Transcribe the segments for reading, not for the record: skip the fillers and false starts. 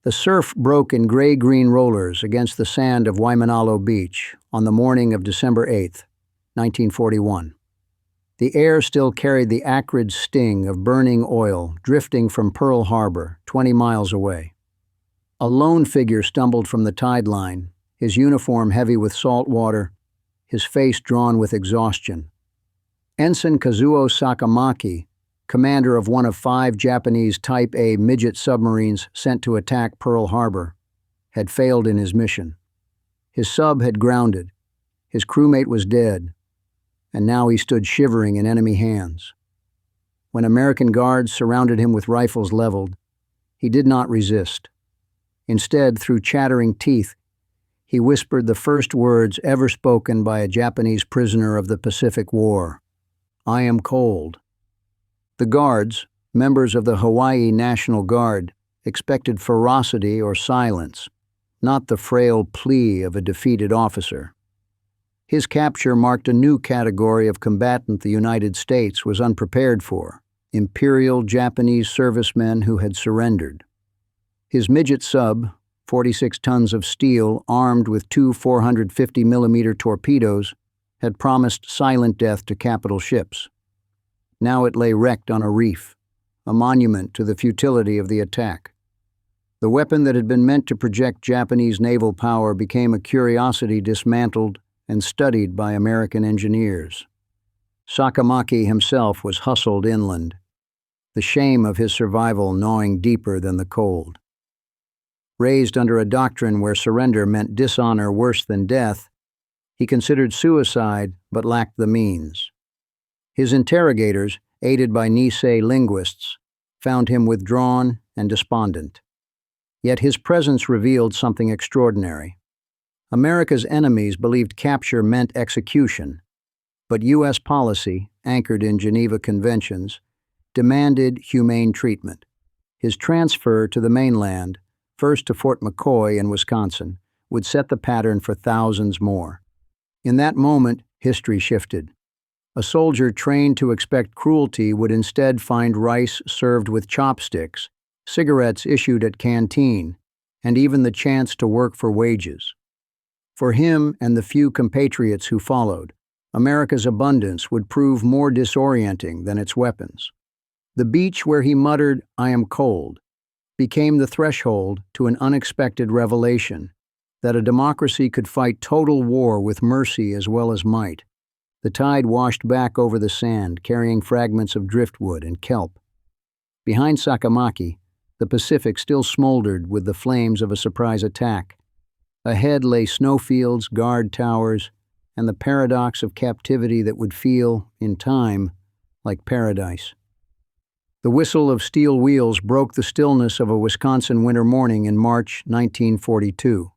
The surf broke in gray-green rollers against the sand of Waimanalo Beach on the morning of December 8, 1941. The air still carried the acrid sting of burning oil drifting from Pearl Harbor, 20 miles away. A lone figure stumbled from the tide line, his uniform heavy with salt water, his face drawn with exhaustion. Ensign Kazuo Sakamaki, commander of one of 5 Japanese Type A midget submarines sent to attack Pearl Harbor, had failed in his mission. His sub had grounded, his crewmate was dead, and now he stood shivering in enemy hands. When American guards surrounded him with rifles leveled, he did not resist. Instead, through chattering teeth, he whispered the first words ever spoken by a Japanese prisoner of the Pacific War. "I am cold." The guards, members of the Hawaii National Guard, expected ferocity or silence, not the frail plea of a defeated officer. His capture marked a new category of combatant the United States was unprepared for: Imperial Japanese servicemen who had surrendered. His midget sub, 46 tons of steel armed with 2 450-millimeter torpedoes, had promised silent death to capital ships. Now it lay wrecked on a reef, a monument to the futility of the attack. The weapon that had been meant to project Japanese naval power became a curiosity dismantled and studied by American engineers. Sakamaki himself was hustled inland, the shame of his survival gnawing deeper than the cold. Raised under a doctrine where surrender meant dishonor worse than death, he considered suicide but lacked the means. His interrogators, aided by Nisei linguists, found him withdrawn and despondent. Yet his presence revealed something extraordinary. America's enemies believed capture meant execution, but U.S. policy, anchored in Geneva Conventions, demanded humane treatment. His transfer to the mainland, first to Fort McCoy in Wisconsin, would set the pattern for thousands more. In that moment, history shifted. A soldier trained to expect cruelty would instead find rice served with chopsticks, cigarettes issued at canteen, and even the chance to work for wages. For him and the few compatriots who followed, America's abundance would prove more disorienting than its weapons. The beach where he muttered, "I am cold," became the threshold to an unexpected revelation that a democracy could fight total war with mercy as well as might. The tide washed back over the sand, carrying fragments of driftwood and kelp. Behind Sakamaki, the Pacific still smoldered with the flames of a surprise attack. Ahead lay snowfields, guard towers, and the paradox of captivity that would feel, in time, like paradise. The whistle of steel wheels broke the stillness of a Wisconsin winter morning in March 1942.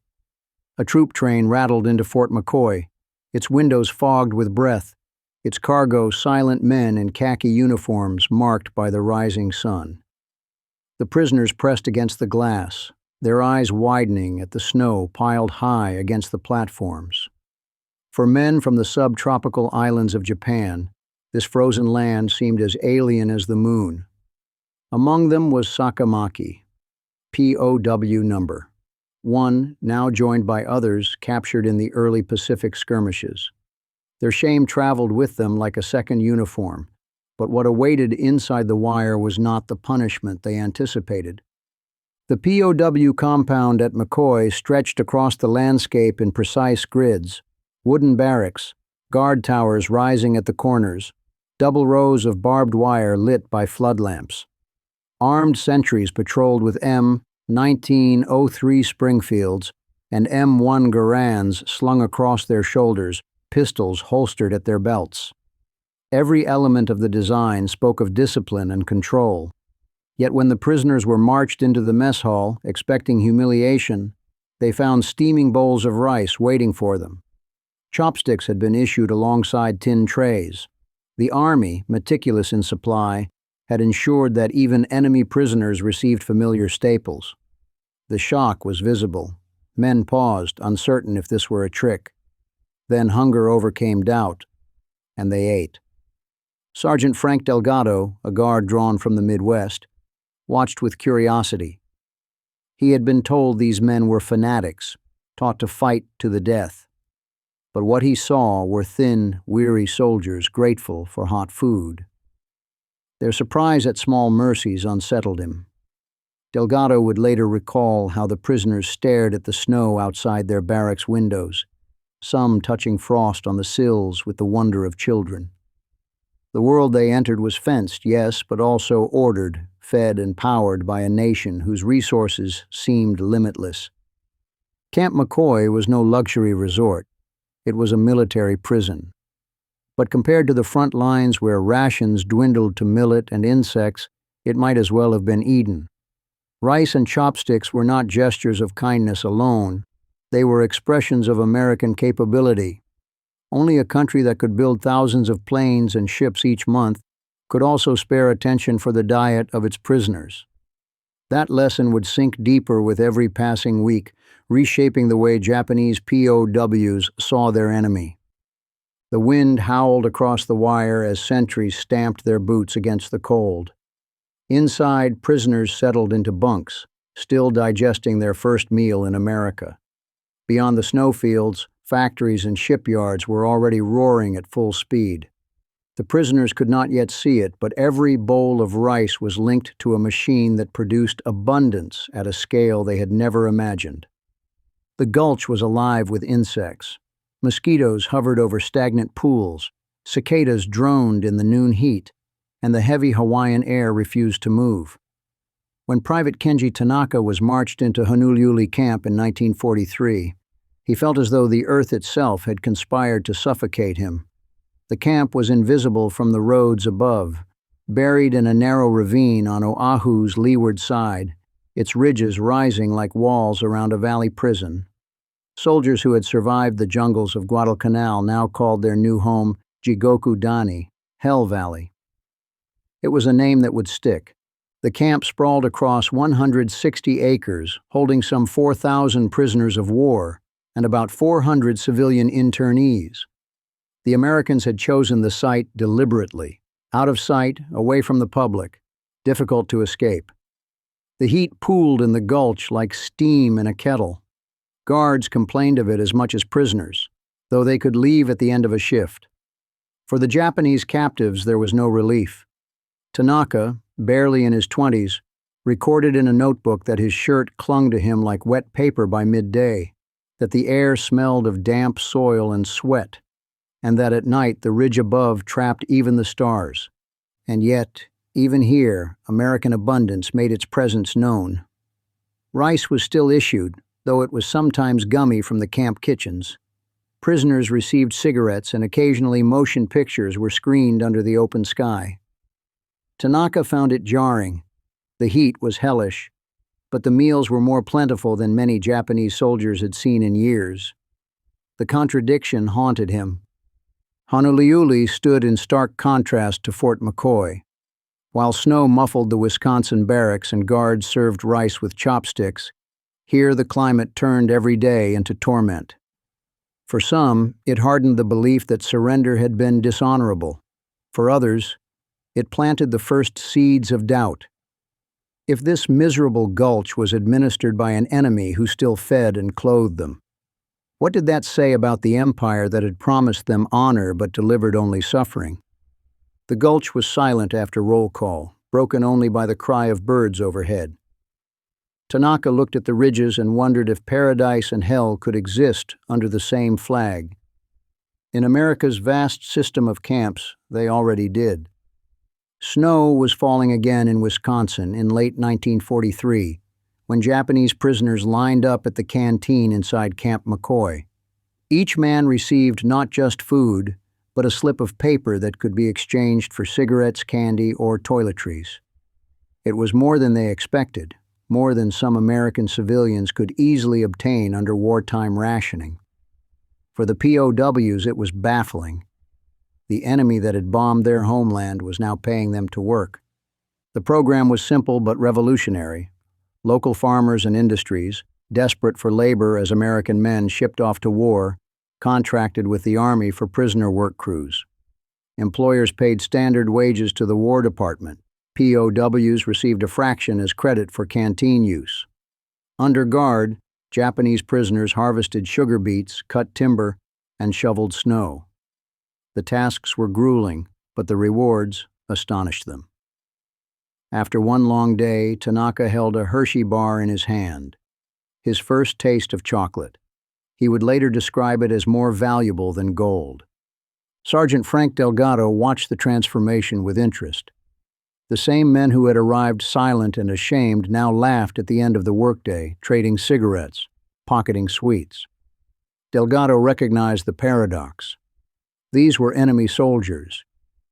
A troop train rattled into Fort McCoy, its windows fogged with breath, its cargo silent men in khaki uniforms marked by the rising sun. The prisoners pressed against the glass, their eyes widening at the snow piled high against the platforms. For men from the subtropical islands of Japan, this frozen land seemed as alien as the moon. Among them was Sakamaki, POW number 1, now joined by others captured in the early Pacific skirmishes. Their shame traveled with them like a second uniform, but what awaited inside the wire was not the punishment they anticipated. The POW compound at McCoy stretched across the landscape in precise grids, wooden barracks, guard towers rising at the corners, double rows of barbed wire lit by flood lamps. Armed sentries patrolled with M1903 Springfields and M1 Garands slung across their shoulders, pistols holstered at their belts. Every element of the design spoke of discipline and control. Yet when the prisoners were marched into the mess hall, expecting humiliation, they found steaming bowls of rice waiting for them. Chopsticks had been issued alongside tin trays. The Army, meticulous in supply, had ensured that even enemy prisoners received familiar staples. The shock was visible. Men paused, uncertain if this were a trick. Then hunger overcame doubt, and they ate. Sergeant Frank Delgado, a guard drawn from the Midwest, watched with curiosity. He had been told these men were fanatics, taught to fight to the death. But what he saw were thin, weary soldiers grateful for hot food. Their surprise at small mercies unsettled him. Delgado would later recall how the prisoners stared at the snow outside their barracks windows, some touching frost on the sills with the wonder of children. The world they entered was fenced, yes, but also ordered, fed and powered by a nation whose resources seemed limitless. Camp McCoy was no luxury resort. It was a military prison. But compared to the front lines where rations dwindled to millet and insects, it might as well have been Eden. Rice and chopsticks were not gestures of kindness alone. They were expressions of American capability. Only a country that could build thousands of planes and ships each month could also spare attention for the diet of its prisoners. That lesson would sink deeper with every passing week, reshaping the way Japanese POWs saw their enemy. The wind howled across the wire as sentries stamped their boots against the cold. Inside, prisoners settled into bunks, still digesting their first meal in America. Beyond the snowfields, factories and shipyards were already roaring at full speed. The prisoners could not yet see it, but every bowl of rice was linked to a machine that produced abundance at a scale they had never imagined. The gulch was alive with insects. Mosquitoes hovered over stagnant pools, cicadas droned in the noon heat, and the heavy Hawaiian air refused to move. When Private Kenji Tanaka was marched into Honolulu Camp in 1943, he felt as though the earth itself had conspired to suffocate him. The camp was invisible from the roads above, buried in a narrow ravine on Oahu's leeward side, its ridges rising like walls around a valley prison. Soldiers who had survived the jungles of Guadalcanal now called their new home Jigoku Dani, Hell Valley. It was a name that would stick. The camp sprawled across 160 acres, holding some 4,000 prisoners of war and about 400 civilian internees. The Americans had chosen the site deliberately, out of sight, away from the public, difficult to escape. The heat pooled in the gulch like steam in a kettle. Guards complained of it as much as prisoners, though they could leave at the end of a shift. For the Japanese captives, there was no relief. Tanaka, barely in his 20s, recorded in a notebook that his shirt clung to him like wet paper by midday, that the air smelled of damp soil and sweat, and that at night the ridge above trapped even the stars. And yet, even here, American abundance made its presence known. Rice was still issued, though it was sometimes gummy from the camp kitchens. Prisoners received cigarettes, and occasionally motion pictures were screened under the open sky. Tanaka found it jarring. The heat was hellish, but the meals were more plentiful than many Japanese soldiers had seen in years. The contradiction haunted him. Honolulu stood in stark contrast to Fort McCoy. While snow muffled the Wisconsin barracks and guards served rice with chopsticks, here the climate turned every day into torment. For some, it hardened the belief that surrender had been dishonorable. For others, it planted the first seeds of doubt. If this miserable gulch was administered by an enemy who still fed and clothed them, what did that say about the empire that had promised them honor but delivered only suffering? The gulch was silent after roll call, broken only by the cry of birds overhead. Tanaka looked at the ridges and wondered if paradise and hell could exist under the same flag. In America's vast system of camps, they already did. Snow was falling again in Wisconsin in late 1943, when Japanese prisoners lined up at the canteen inside Camp McCoy. Each man received not just food, but a slip of paper that could be exchanged for cigarettes, candy, or toiletries. It was more than they expected, more than some American civilians could easily obtain under wartime rationing. For the POWs, it was baffling. The enemy that had bombed their homeland was now paying them to work. The program was simple but revolutionary. Local farmers and industries, desperate for labor as American men shipped off to war, contracted with the Army for prisoner work crews. Employers paid standard wages to the War Department. POWs received a fraction as credit for canteen use. Under guard, Japanese prisoners harvested sugar beets, cut timber, and shoveled snow. The tasks were grueling, but the rewards astonished them. After one long day, Tanaka held a Hershey bar in his hand, his first taste of chocolate. He would later describe it as more valuable than gold. Sergeant Frank Delgado watched the transformation with interest. The same men who had arrived silent and ashamed now laughed at the end of the workday, trading cigarettes, pocketing sweets. Delgado recognized the paradox. These were enemy soldiers,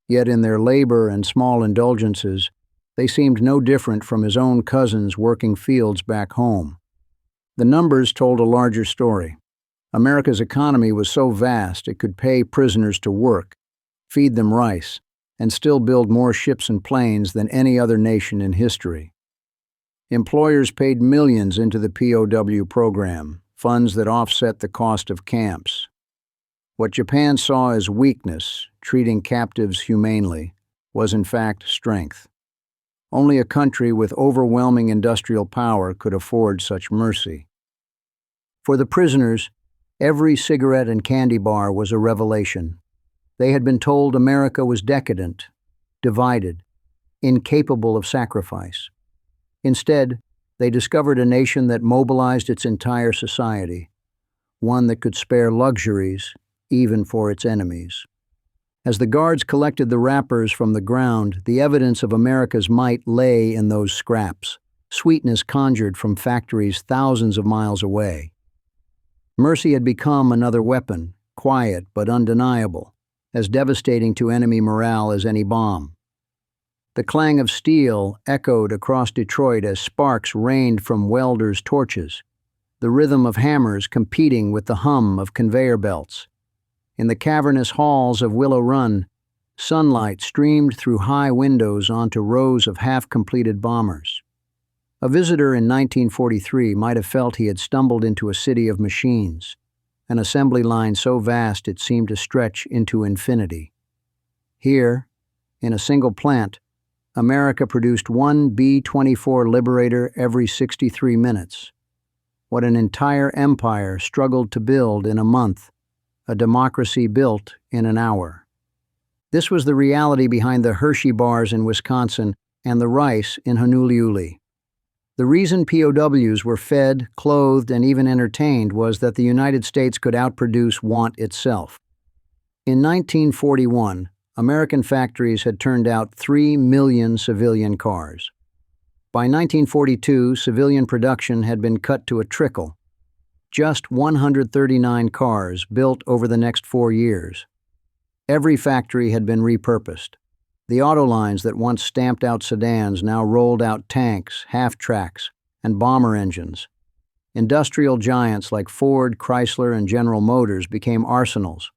yet in their labor and small indulgences, they seemed no different from his own cousins working fields back home. The numbers told a larger story. America's economy was so vast it could pay prisoners to work, feed them rice, and still build more ships and planes than any other nation in history. Employers paid millions into the POW program, funds that offset the cost of camps. What Japan saw as weakness, treating captives humanely, was in fact strength. Only a country with overwhelming industrial power could afford such mercy. For the prisoners, every cigarette and candy bar was a revelation. They had been told America was decadent, divided, incapable of sacrifice. Instead, they discovered a nation that mobilized its entire society, one that could spare luxuries even for its enemies. As the guards collected the wrappers from the ground, the evidence of America's might lay in those scraps, sweetness conjured from factories thousands of miles away. Mercy had become another weapon, quiet but undeniable, as devastating to enemy morale as any bomb. The clang of steel echoed across Detroit as sparks rained from welders' torches, the rhythm of hammers competing with the hum of conveyor belts. In the cavernous halls of Willow Run, sunlight streamed through high windows onto rows of half-completed bombers. A visitor in 1943 might have felt he had stumbled into a city of machines, an assembly line so vast it seemed to stretch into infinity. Here, in a single plant, America produced one B-24 Liberator every 63 minutes. What an entire empire struggled to build in a month, a democracy built in an hour. This was the reality behind the Hershey bars in Wisconsin and the rice in Honolulu. The reason POWs were fed, clothed, and even entertained was that the United States could outproduce want itself. In 1941, American factories had turned out 3 million civilian cars. By 1942, civilian production had been cut to a trickle. Just 139 cars built over the next 4 years. Every factory had been repurposed. The auto lines that once stamped out sedans now rolled out tanks, half-tracks, and bomber engines. Industrial giants like Ford, Chrysler, and General Motors became arsenals,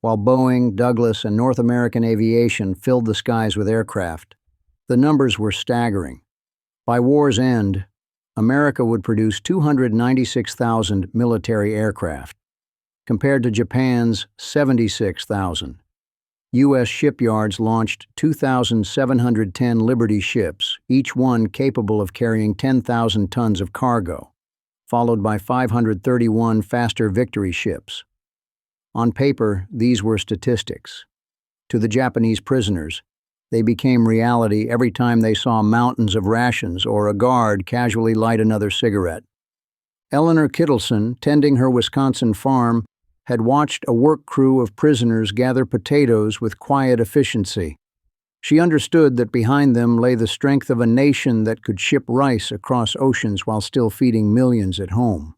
while Boeing, Douglas, and North American Aviation filled the skies with aircraft. The numbers were staggering. By war's end, America would produce 296,000 military aircraft, compared to Japan's 76,000. U.S. shipyards launched 2,710 Liberty ships, each one capable of carrying 10,000 tons of cargo, followed by 531 faster Victory ships. On paper, these were statistics. To the Japanese prisoners, they became reality every time they saw mountains of rations or a guard casually light another cigarette. Eleanor Kittleson, tending her Wisconsin farm, had watched a work crew of prisoners gather potatoes with quiet efficiency. She understood that behind them lay the strength of a nation that could ship rice across oceans while still feeding millions at home.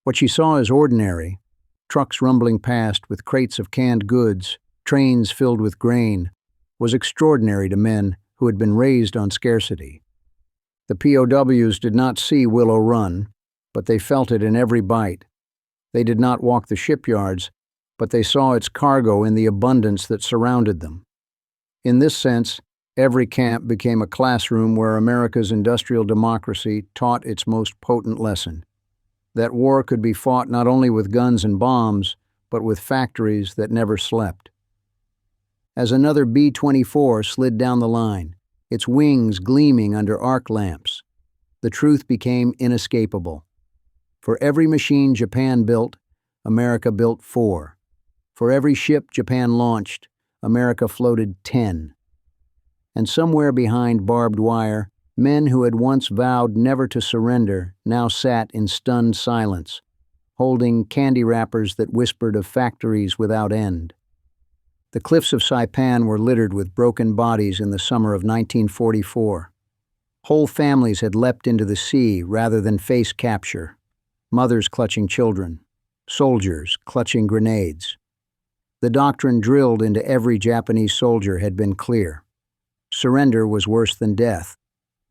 What she saw as ordinary, trucks rumbling past with crates of canned goods, trains filled with grain, was extraordinary to men who had been raised on scarcity. The POWs did not see Willow Run, but they felt it in every bite. They did not walk the shipyards, but they saw its cargo in the abundance that surrounded them. In this sense, every camp became a classroom where America's industrial democracy taught its most potent lesson: that war could be fought not only with guns and bombs, but with factories that never slept. As another B-24 slid down the line, its wings gleaming under arc lamps, the truth became inescapable. For every machine Japan built, America built 4. For every ship Japan launched, America floated 10. And somewhere behind barbed wire, men who had once vowed never to surrender now sat in stunned silence, holding candy wrappers that whispered of factories without end. The cliffs of Saipan were littered with broken bodies in the summer of 1944. Whole families had leapt into the sea rather than face capture, mothers clutching children, soldiers clutching grenades. The doctrine drilled into every Japanese soldier had been clear. Surrender was worse than death.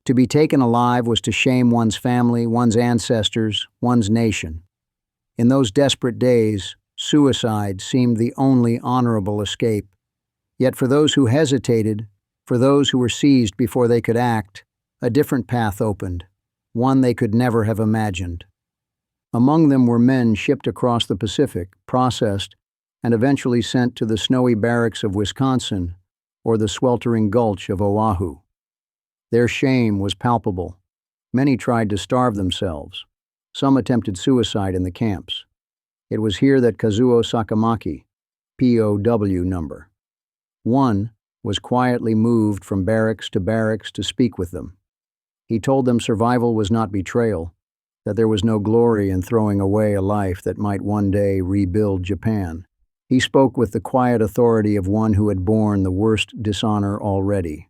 To be taken alive was to shame one's family, one's ancestors, one's nation. In those desperate days, suicide seemed the only honorable escape. Yet for those who hesitated, for those who were seized before they could act, a different path opened, one they could never have imagined. Among them were men shipped across the Pacific, processed, and eventually sent to the snowy barracks of Wisconsin or the sweltering gulch of Oahu. Their shame was palpable. Many tried to starve themselves. Some attempted suicide in the camps. It was here that Kazuo Sakamaki, POW number 1, was quietly moved from barracks to speak with them. He told them survival was not betrayal, that there was no glory in throwing away a life that might one day rebuild Japan. He spoke with the quiet authority of one who had borne the worst dishonor already.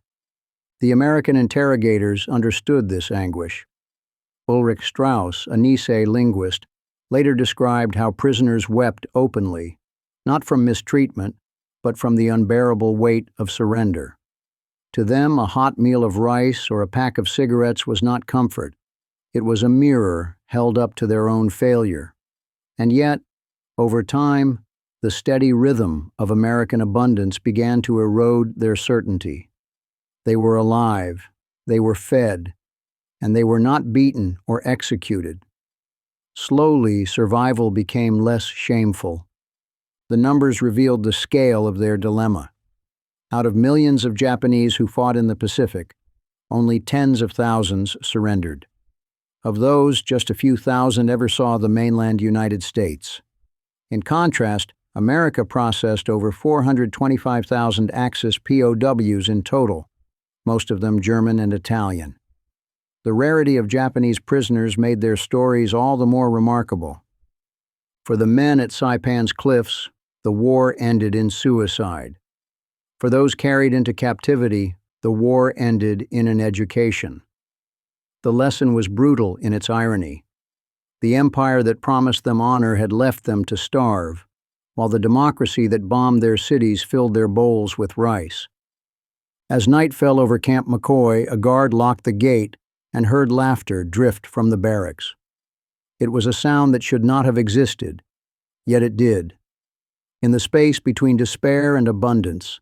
The American interrogators understood this anguish. Ulrich Strauss, a Nisei linguist, later described how prisoners wept openly, not from mistreatment, but from the unbearable weight of surrender. To them, a hot meal of rice or a pack of cigarettes was not comfort. It was a mirror held up to their own failure. And yet, over time, the steady rhythm of American abundance began to erode their certainty. They were alive, they were fed, and they were not beaten or executed. Slowly, survival became less shameful. The numbers revealed the scale of their dilemma. Out of millions of Japanese who fought in the Pacific, only tens of thousands surrendered. Of those, just a few thousand ever saw the mainland United States. In contrast, America processed over 425,000 Axis POWs in total, most of them German and Italian. The rarity of Japanese prisoners made their stories all the more remarkable. For the men at Saipan's cliffs, the war ended in suicide. For those carried into captivity, the war ended in an education. The lesson was brutal in its irony. The empire that promised them honor had left them to starve, while the democracy that bombed their cities filled their bowls with rice. As night fell over Camp McCoy, a guard locked the gate and heard laughter drift from the barracks. It was a sound that should not have existed, yet it did. In the space between despair and abundance,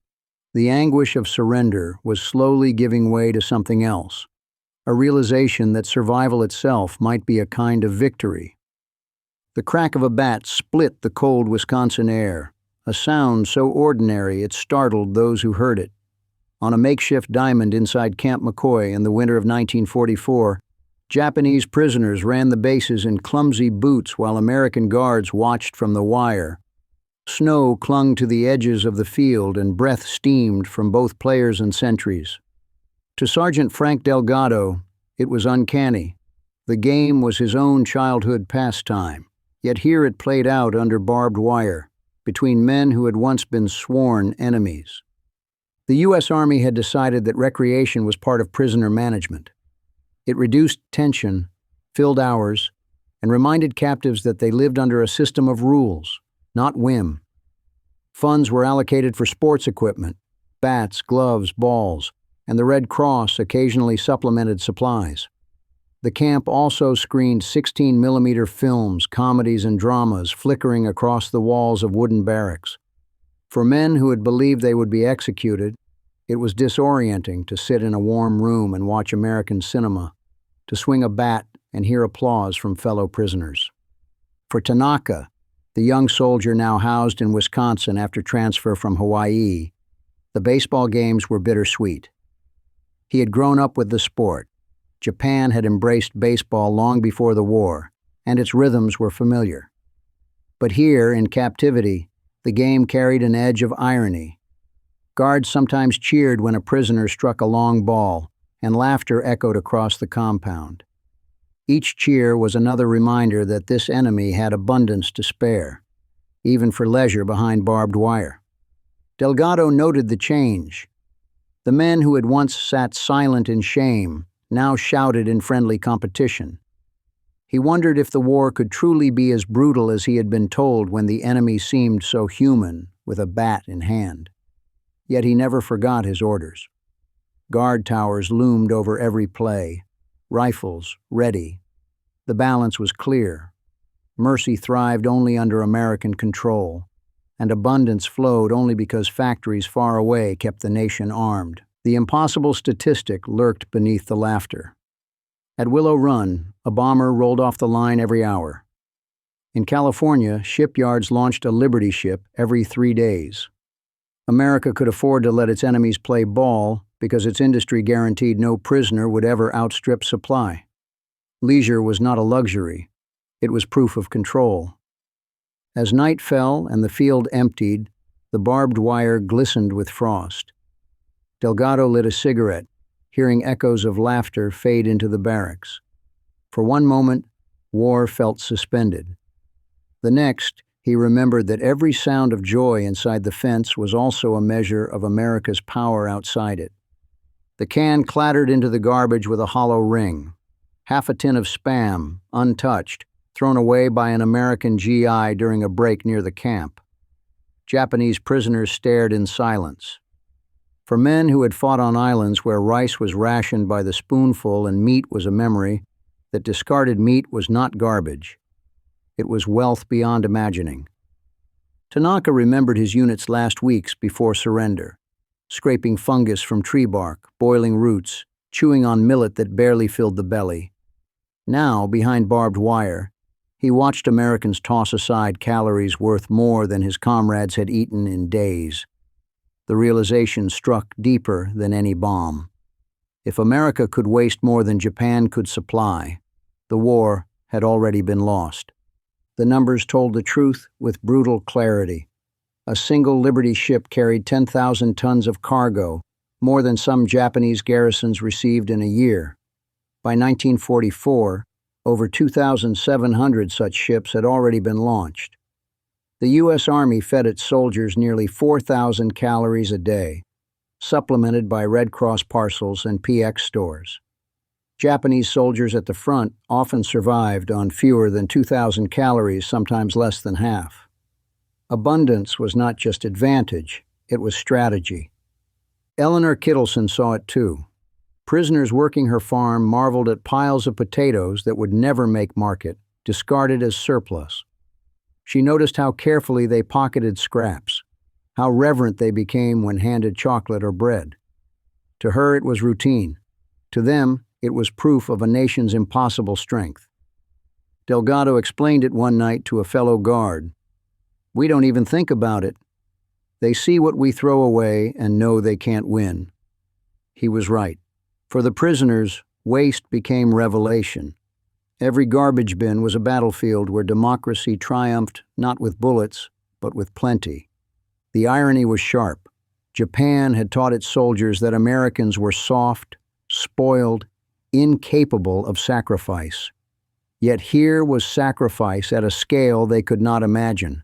the anguish of surrender was slowly giving way to something else, a realization that survival itself might be a kind of victory. The crack of a bat split the cold Wisconsin air, a sound so ordinary it startled those who heard it. On a makeshift diamond inside Camp McCoy in the winter of 1944, Japanese prisoners ran the bases in clumsy boots while American guards watched from the wire. Snow clung to the edges of the field and breath steamed from both players and sentries. To Sergeant Frank Delgado, it was uncanny. The game was his own childhood pastime, yet here it played out under barbed wire, between men who had once been sworn enemies. The U.S. Army had decided that recreation was part of prisoner management. It reduced tension, filled hours, and reminded captives that they lived under a system of rules, not whim. Funds were allocated for sports equipment, bats, gloves, balls, and the Red Cross occasionally supplemented supplies. The camp also screened 16mm films, comedies, and dramas flickering across the walls of wooden barracks. For men who had believed they would be executed, it was disorienting to sit in a warm room and watch American cinema, to swing a bat and hear applause from fellow prisoners. For Tanaka, the young soldier now housed in Wisconsin after transfer from Hawaii, the baseball games were bittersweet. He had grown up with the sport, Japan had embraced baseball long before the war, and its rhythms were familiar. But here, in captivity, the game carried an edge of irony. Guards sometimes cheered when a prisoner struck a long ball, and laughter echoed across the compound. Each cheer was another reminder that this enemy had abundance to spare, even for leisure behind barbed wire. Delgado noted the change. The men who had once sat silent in shame now shouted in friendly competition. He wondered if the war could truly be as brutal as he had been told when the enemy seemed so human, with a bat in hand. Yet he never forgot his orders. Guard towers loomed over every play, rifles ready. The balance was clear. Mercy thrived only under American control, and abundance flowed only because factories far away kept the nation armed. The impossible statistic lurked beneath the laughter. At Willow Run, a bomber rolled off the line every hour. In California, shipyards launched a Liberty ship every 3 days. America could afford to let its enemies play ball because its industry guaranteed no prisoner would ever outstrip supply. Leisure was not a luxury. It was proof of control. As night fell and the field emptied, the barbed wire glistened with frost. Delgado lit a cigarette, hearing echoes of laughter fade into the barracks. For one moment, war felt suspended. The next, he remembered that every sound of joy inside the fence was also a measure of America's power outside it. The can clattered into the garbage with a hollow ring. Half a tin of Spam, untouched, thrown away by an American GI during a break near the camp. Japanese prisoners stared in silence. For men who had fought on islands where rice was rationed by the spoonful and meat was a memory, that discarded meat was not garbage. It was wealth beyond imagining. Tanaka remembered his unit's last weeks before surrender, scraping fungus from tree bark, boiling roots, chewing on millet that barely filled the belly. Now, behind barbed wire, he watched Americans toss aside calories worth more than his comrades had eaten in days. The realization struck deeper than any bomb. If America could waste more than Japan could supply, the war had already been lost. The numbers told the truth with brutal clarity. A single Liberty ship carried 10,000 tons of cargo, more than some Japanese garrisons received in a year. By 1944, over 2,700 such ships had already been launched. The U.S. Army fed its soldiers nearly 4,000 calories a day, supplemented by Red Cross parcels and PX stores. Japanese soldiers at the front often survived on fewer than 2,000 calories, sometimes less than half. Abundance was not just advantage, it was strategy. Eleanor Kittleson saw it too. Prisoners working her farm marveled at piles of potatoes that would never make market, discarded as surplus. She noticed how carefully they pocketed scraps, how reverent they became when handed chocolate or bread. To her it was routine. To them, it was proof of a nation's impossible strength. Delgado explained it one night to a fellow guard. "We don't even think about it. They see what we throw away and know they can't win." He was right. For the prisoners, waste became revelation. Every garbage bin was a battlefield where democracy triumphed not with bullets, but with plenty. The irony was sharp. Japan had taught its soldiers that Americans were soft, spoiled, incapable of sacrifice. Yet here was sacrifice at a scale they could not imagine.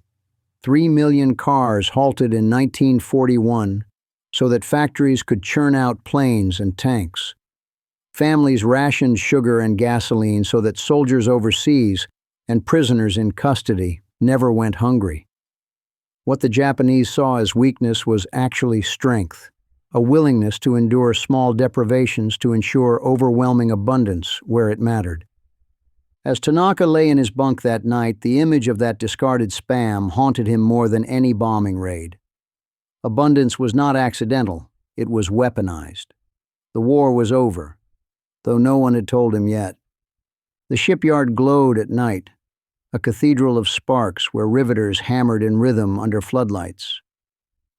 3 million cars halted in 1941 so that factories could churn out planes and tanks. Families rationed sugar and gasoline so that soldiers overseas and prisoners in custody never went hungry. What the Japanese saw as weakness was actually strength, a willingness to endure small deprivations to ensure overwhelming abundance where it mattered. As Tanaka lay in his bunk that night, the image of that discarded Spam haunted him more than any bombing raid. Abundance was not accidental, it was weaponized. The war was over, though no one had told him yet. The shipyard glowed at night, a cathedral of sparks where riveters hammered in rhythm under floodlights.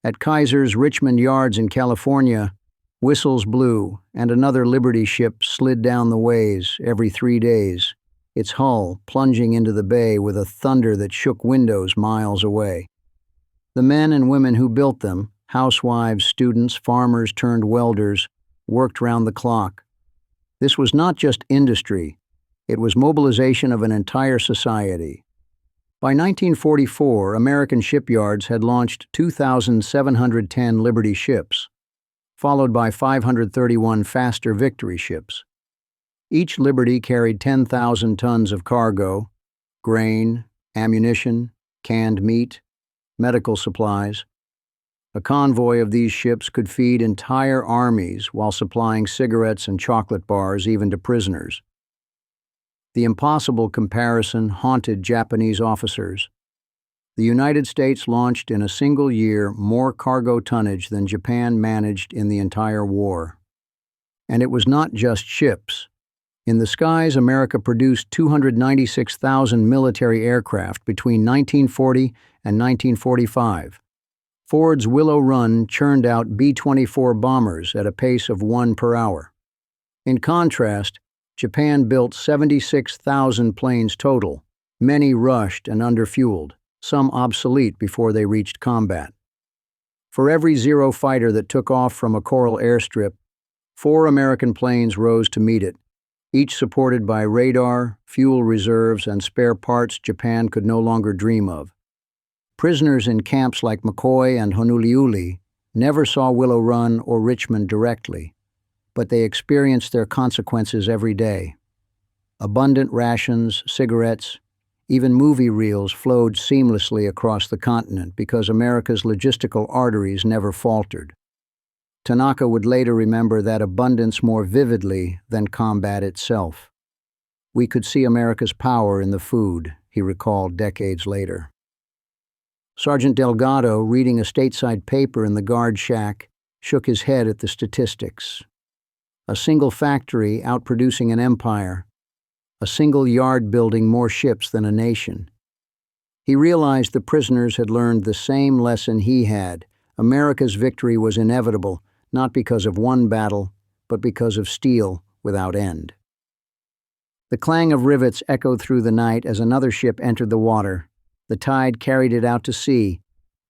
At Kaiser's Richmond Yards in California, Whistles blew, and another Liberty ship slid down the ways every 3 days, its hull plunging into the bay with a thunder that shook windows miles away. The men and women who built them, housewives, students, farmers turned welders, worked round the clock. This was not just industry, it was mobilization of an entire society. By 1944, American shipyards had launched 2,710 Liberty ships, followed by 531 faster Victory ships. Each Liberty carried 10,000 tons of cargo, grain, ammunition, canned meat, medical supplies. A convoy of these ships could feed entire armies while supplying cigarettes and chocolate bars even to prisoners. The impossible comparison haunted Japanese officers. The United States launched in a single year more cargo tonnage than Japan managed in the entire war. And it was not just ships. In the skies, America produced 296,000 military aircraft between 1940 and 1945. Ford's Willow Run churned out B-24 bombers at a pace of 1 per hour. In contrast, Japan built 76,000 planes total, many rushed and underfueled, some obsolete before they reached combat. For every Zero fighter that took off from a Coral airstrip, 4 American planes rose to meet it, each supported by radar, fuel reserves, and spare parts Japan could no longer dream of. Prisoners in camps like McCoy and Honolulu never saw Willow Run or Richmond directly, but they experienced their consequences every day. Abundant rations, cigarettes, even movie reels flowed seamlessly across the continent because America's logistical arteries never faltered. Tanaka would later remember that abundance more vividly than combat itself. "We could see America's power in the food," he recalled decades later. Sergeant Delgado, reading a stateside paper in the guard shack, shook his head at the statistics. A single factory outproducing an empire, a single yard building more ships than a nation. He realized the prisoners had learned the same lesson he had. America's victory was inevitable, not because of one battle, but because of steel without end. The clang of rivets echoed through the night as another ship entered the water. The tide carried it out to sea,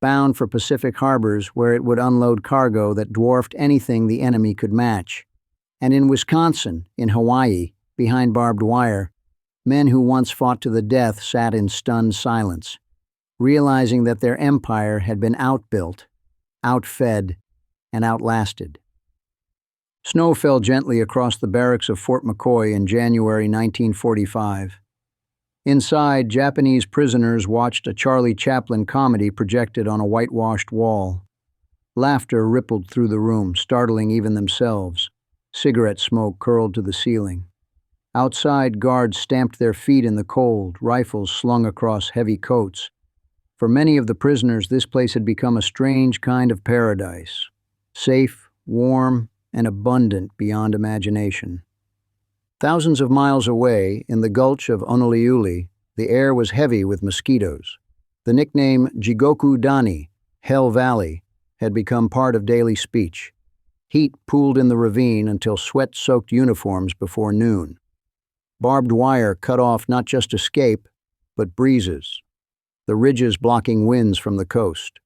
bound for Pacific harbors where it would unload cargo that dwarfed anything the enemy could match. And in Wisconsin, in Hawaii, behind barbed wire, men who once fought to the death sat in stunned silence, realizing that their empire had been outbuilt, outfed, and outlasted. Snow fell gently across the barracks of Fort McCoy in January 1945. Inside, Japanese prisoners watched a Charlie Chaplin comedy projected on a whitewashed wall. Laughter rippled through the room, startling even themselves. Cigarette smoke curled to the ceiling. Outside, guards stamped their feet in the cold, rifles slung across heavy coats. For many of the prisoners, this place had become a strange kind of paradise, safe, warm, and abundant beyond imagination. Thousands of miles away, in the gulch of Honolulu, the air was heavy with mosquitoes. The nickname Jigoku Dani, Hell Valley, had become part of daily speech. Heat pooled in the ravine until sweat-soaked uniforms before noon. Barbed wire cut off not just escape, but breezes, the ridges blocking winds from the coast.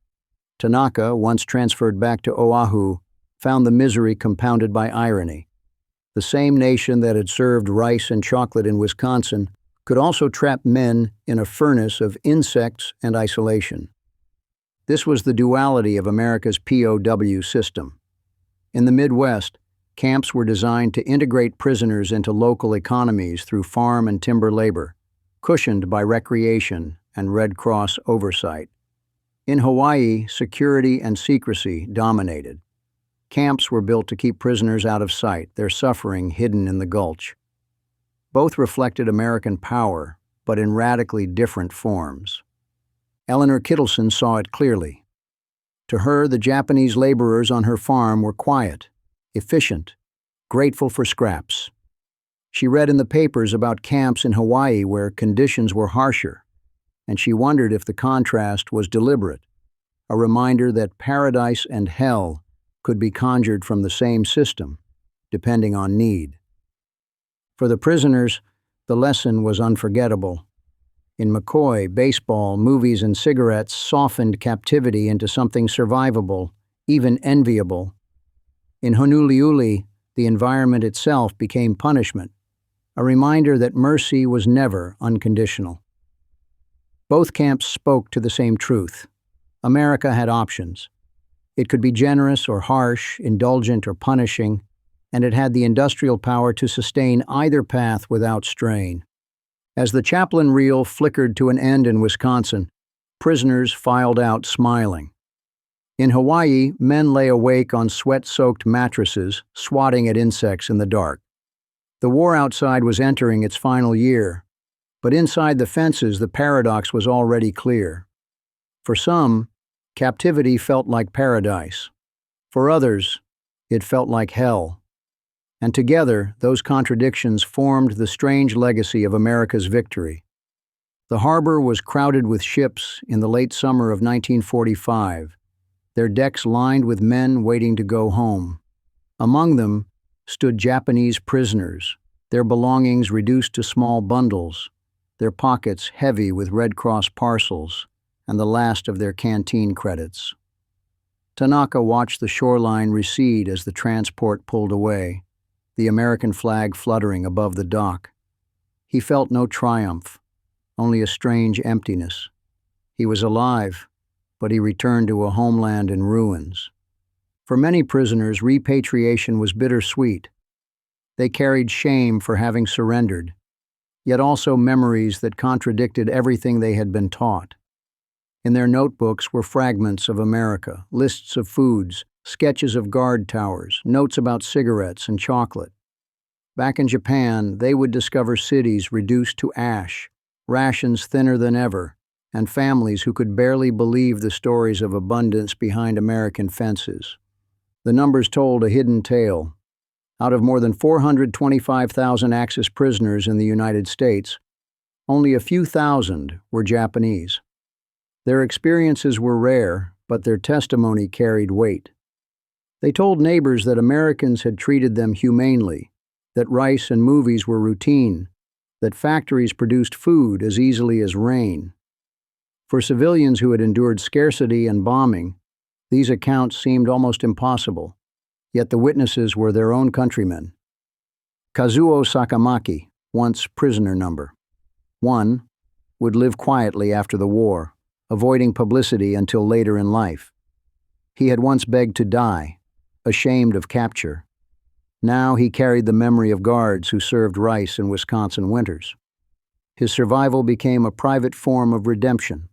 Tanaka, once transferred back to Oahu, found the misery compounded by irony. The same nation that had served rice and chocolate in Wisconsin could also trap men in a furnace of insects and isolation. This was the duality of America's POW system. In the Midwest, camps were designed to integrate prisoners into local economies through farm and timber labor, cushioned by recreation and Red Cross oversight. In Hawaii, security and secrecy dominated. Camps were built to keep prisoners out of sight, their suffering hidden in the gulch. Both reflected American power, but in radically different forms. Eleanor Kittleson saw it clearly. To her, the Japanese laborers on her farm were quiet, efficient, grateful for scraps. She read in the papers about camps in Hawaii where conditions were harsher, and she wondered if the contrast was deliberate, a reminder that paradise and hell could be conjured from the same system, depending on need. For the prisoners, the lesson was unforgettable. In McCoy, baseball, movies, and cigarettes softened captivity into something survivable, even enviable. In Honouliuli, the environment itself became punishment, a reminder that mercy was never unconditional. Both camps spoke to the same truth. America had options. It could be generous or harsh, indulgent or punishing, and it had the industrial power to sustain either path without strain. As the chaplain reel flickered to an end in Wisconsin, prisoners filed out smiling. In Hawaii, men lay awake on sweat-soaked mattresses, swatting at insects in the dark. The war outside was entering its final year, but inside the fences the paradox was already clear. For some, captivity felt like paradise. For others, it felt like hell. And together, those contradictions formed the strange legacy of America's victory. The harbor was crowded with ships in the late summer of 1945, their decks lined with men waiting to go home. Among them stood Japanese prisoners, their belongings reduced to small bundles, their pockets heavy with Red Cross parcels, and the last of their canteen credits. Tanaka watched the shoreline recede as the transport pulled away, the American flag fluttering above the dock. He felt no triumph, only a strange emptiness. He was alive, but he returned to a homeland in ruins. For many prisoners, repatriation was bittersweet. They carried shame for having surrendered, yet also memories that contradicted everything they had been taught. In their notebooks were fragments of America, lists of foods, sketches of guard towers, notes about cigarettes and chocolate. Back in Japan, they would discover cities reduced to ash, rations thinner than ever, and families who could barely believe the stories of abundance behind American fences. The numbers told a hidden tale. Out of more than 425,000 Axis prisoners in the United States, only a few thousand were Japanese. Their experiences were rare, but their testimony carried weight. They told neighbors that Americans had treated them humanely, that rice and movies were routine, that factories produced food as easily as rain. For civilians who had endured scarcity and bombing, these accounts seemed almost impossible, yet the witnesses were their own countrymen. Kazuo Sakamaki, once prisoner number 1, would live quietly after the war, avoiding publicity until later in life. He had once begged to die, ashamed of capture. Now he carried the memory of guards who served rice in Wisconsin winters. His survival became a private form of redemption.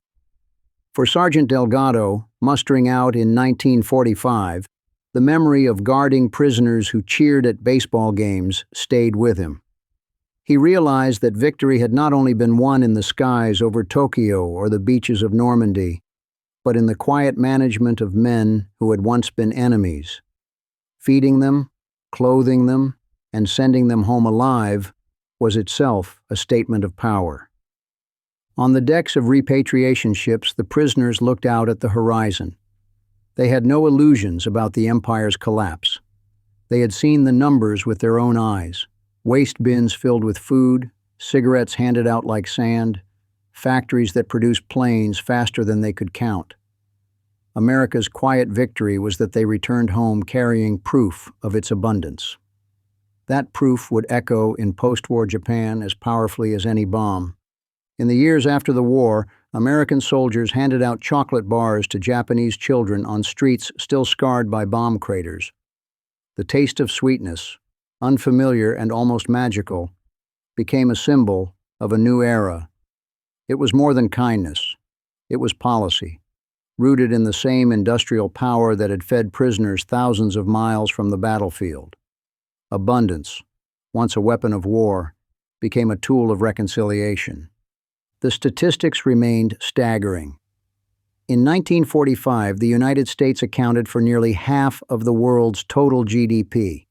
For Sergeant Delgado, mustering out in 1945, the memory of guarding prisoners who cheered at baseball games stayed with him. He realized that victory had not only been won in the skies over Tokyo or the beaches of Normandy, but in the quiet management of men who had once been enemies. Feeding them, clothing them, and sending them home alive was itself a statement of power. On the decks of repatriation ships, the prisoners looked out at the horizon. They had no illusions about the empire's collapse. They had seen the numbers with their own eyes: waste bins filled with food, cigarettes handed out like sand, factories that produced planes faster than they could count. America's quiet victory was that they returned home carrying proof of its abundance. That proof would echo in post-war Japan as powerfully as any bomb. In the years after the war, American soldiers handed out chocolate bars to Japanese children on streets still scarred by bomb craters. The taste of sweetness, unfamiliar and almost magical, became a symbol of a new era. It was more than kindness. It was policy, rooted in the same industrial power that had fed prisoners thousands of miles from the battlefield. Abundance, once a weapon of war, became a tool of reconciliation. The statistics remained staggering. In 1945, the United States accounted for nearly half of the world's total GDP.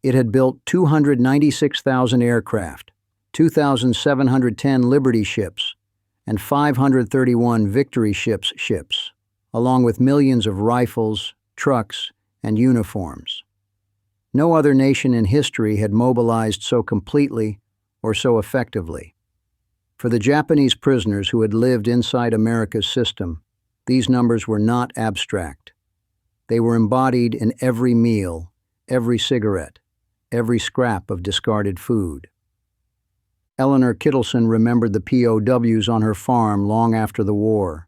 It had built 296,000 aircraft, 2,710 Liberty ships, and 531 Victory ships, along with millions of rifles, trucks, and uniforms. No other nation in history had mobilized so completely or so effectively. For the Japanese prisoners who had lived inside America's system, these numbers were not abstract. They were embodied in every meal, every cigarette, every scrap of discarded food. Eleanor Kittleson remembered the POWs on her farm long after the war.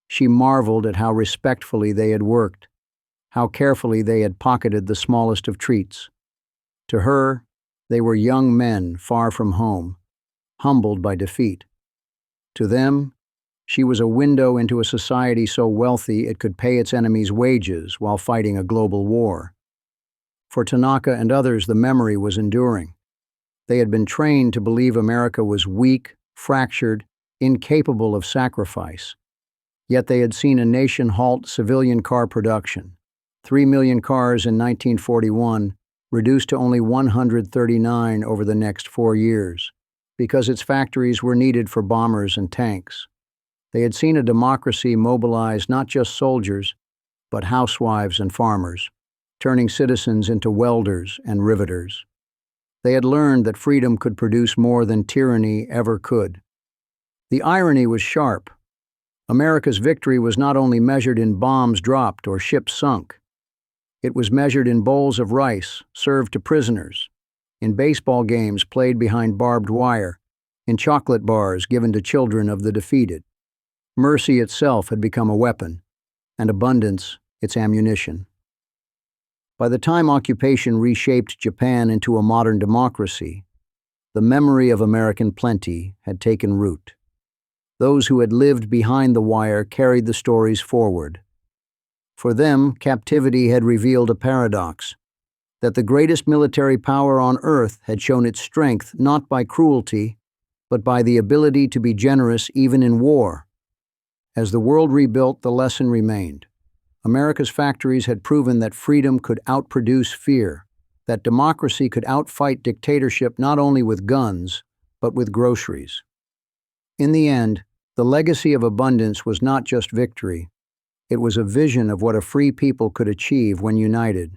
She marveled at how respectfully they had worked, how carefully they had pocketed the smallest of treats. To her, they were young men far from home, humbled by defeat. To them, she was a window into a society so wealthy it could pay its enemies wages while fighting a global war. For Tanaka and others, the memory was enduring. They had been trained to believe America was weak, fractured, incapable of sacrifice. Yet they had seen a nation halt civilian car production. 3 million cars in 1941, reduced to only 139 over the next 4 years, because its factories were needed for bombers and tanks. They had seen a democracy mobilize not just soldiers, but housewives and farmers, turning citizens into welders and riveters. They had learned that freedom could produce more than tyranny ever could. The irony was sharp. America's victory was not only measured in bombs dropped or ships sunk. It was measured in bowls of rice served to prisoners, in baseball games played behind barbed wire, in chocolate bars given to children of the defeated. Mercy itself had become a weapon, and abundance its ammunition. By the time occupation reshaped Japan into a modern democracy, the memory of American plenty had taken root. Those who had lived behind the wire carried the stories forward. For them, captivity had revealed a paradox, that the greatest military power on earth had shown its strength not by cruelty, but by the ability to be generous even in war. As the world rebuilt, the lesson remained. America's factories had proven that freedom could outproduce fear, that democracy could outfight dictatorship not only with guns, but with groceries. In the end, the legacy of abundance was not just victory. It was a vision of what a free people could achieve when united.